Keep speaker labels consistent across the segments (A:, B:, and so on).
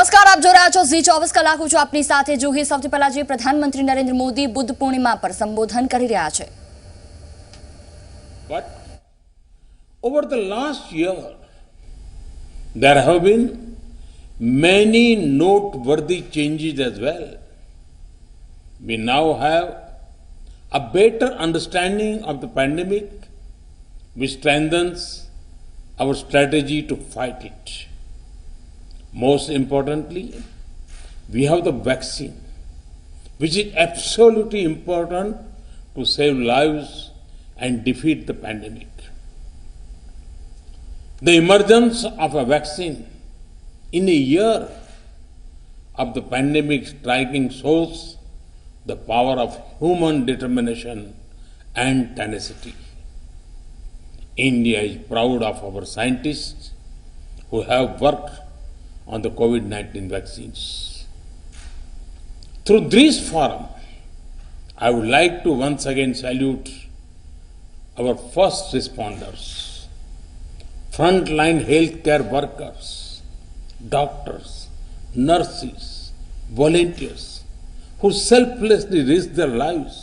A: નમસ્કાર, આપ જોઈ રહ્યા છો ઝી 24 કલાક. હું છું આપની સાથે જુહી. સૌથી પહેલા જે પ્રધાનમંત્રી નરેન્દ્ર મોદી બુદ્ધ પૂર્ણિમા પર સંબોધન કરી રહ્યા છે.
B: But over the last year, there have been many noteworthy changes as well. We now have a better understanding of the pandemic, which strengthens our strategy to fight it. Most importantly, we have the vaccine, which is absolutely important to save lives and defeat the pandemic. The emergence of a vaccine in a year of the pandemic striking shows the power of human determination and tenacity. India is proud of our scientists who have worked on the COVID-19 vaccines. Through this forum, I would like to once again salute our first responders, frontline healthcare workers, doctors, nurses, volunteers, who selflessly risk their lives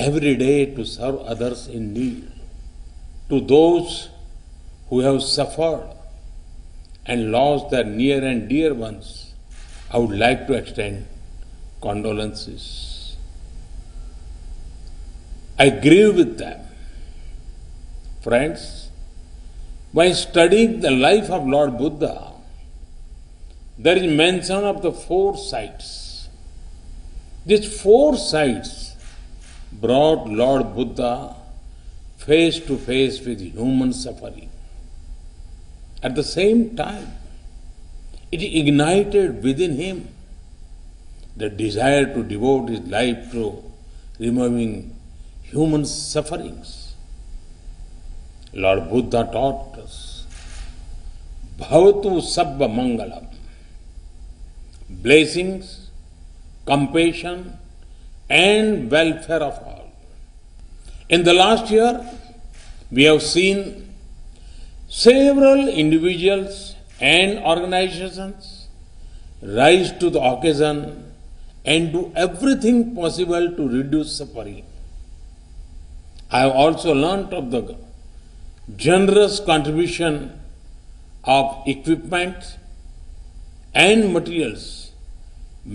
B: every day to serve others in need. To those who have suffered and lost their near and dear ones, I would like to extend condolences. I grieve with them. Friends, while studying the life of Lord Buddha, there is mention of the four sights. These four sights brought Lord Buddha face to face with human suffering. At the same time, it ignited within him the desire to devote his life to removing human sufferings. Lord Buddha taught us, Bhavatu Sabba Mangalam, blessings, compassion, and welfare of all. In the last year, we have seen several individuals and organizations rise to the occasion and do everything possible to reduce suffering. I have also learnt of the generous contribution of equipment and materials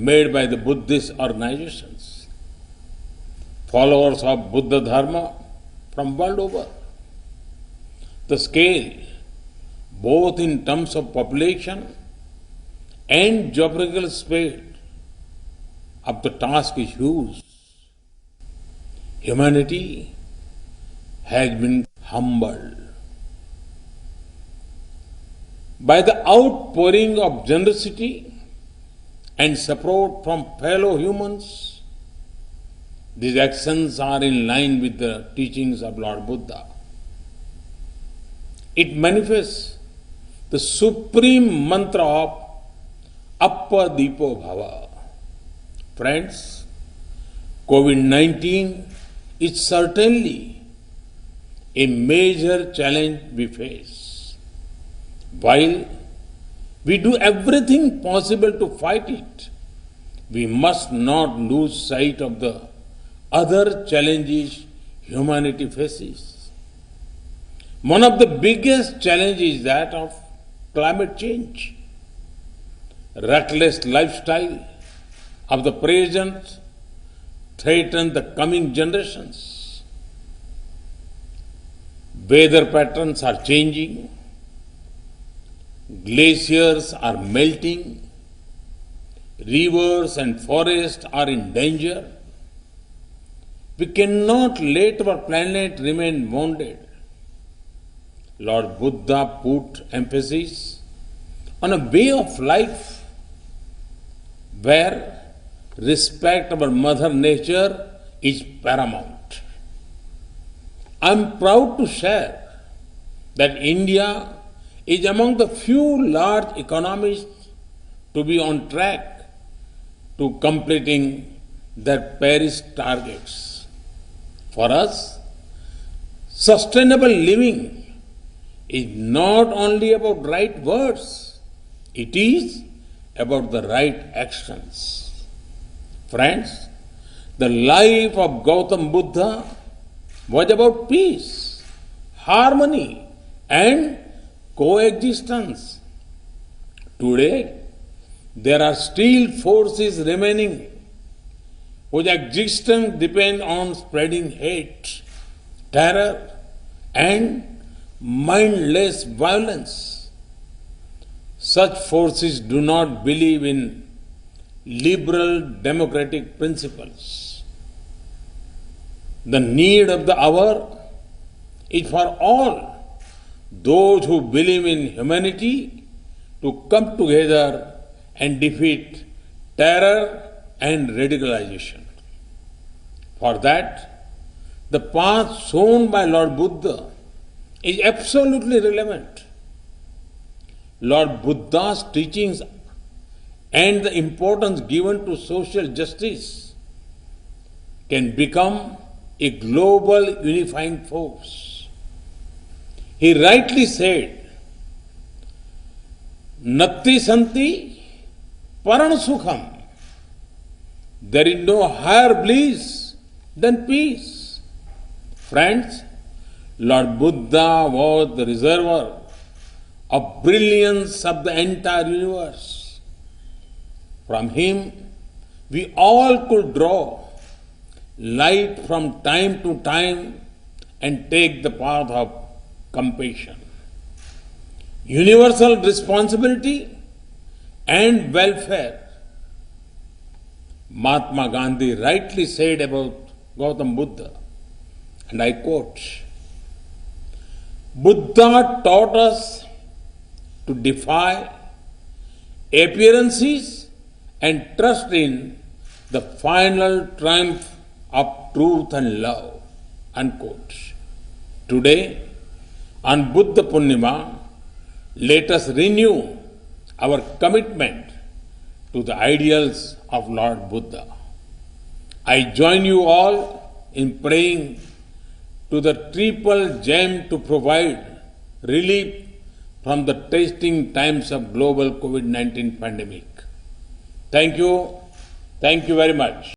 B: made by the Buddhist organizations, followers of Buddha Dharma from world over. The scale, both in terms of population and geographical spread, of the task is huge. Humanity has been humbled. By the outpouring of generosity and support from fellow humans, these actions are in line with the teachings of Lord Buddha. It manifests the supreme mantra of Appa Deepo Bhava. Friends, COVID-19 is certainly a major challenge we face. While we do everything possible to fight it, we must not lose sight of the other challenges humanity faces. One of the biggest challenges is that of climate change. Reckless lifestyle of the present threaten the coming generations. Weather patterns are changing. Glaciers are melting. Rivers and forests are in danger. We cannot let our planet remain wounded. Lord Buddha put emphasis on a way of life where respect of our Mother Nature is paramount. I am proud to share that India is among the few large economies to be on track to completing their Paris targets. For us, sustainable living is not only about right words, it is about the right actions. Friends, the life of Gautam Buddha was about peace, harmony, and coexistence. Today, there are still forces remaining whose existence depend on spreading hate, terror, and mindless violence. Such forces do not believe in liberal democratic principles. The need of the hour is for all those who believe in humanity to come together and defeat terror and radicalization. For that, the path shown by Lord Buddha is absolutely relevant. Lord Buddha's teachings and the importance given to social justice can become a global unifying force. He rightly said, Natti Santi Paran Sukham. There is no higher bliss than peace. Friends, Lord Buddha was the reservoir of brilliance of the entire universe. From him, we all could draw light from time to time and take the path of compassion. Universal responsibility and welfare. Mahatma Gandhi rightly said about Gautam Buddha, and I quote, Buddha taught us to defy appearances and trust in the final triumph of truth and love. Unquote. Today, on Buddha Purnima, let us renew our commitment to the ideals of Lord Buddha. I join you all in praying to the triple gem to provide relief from the testing times of global COVID-19 pandemic. Thank you. Thank you very much.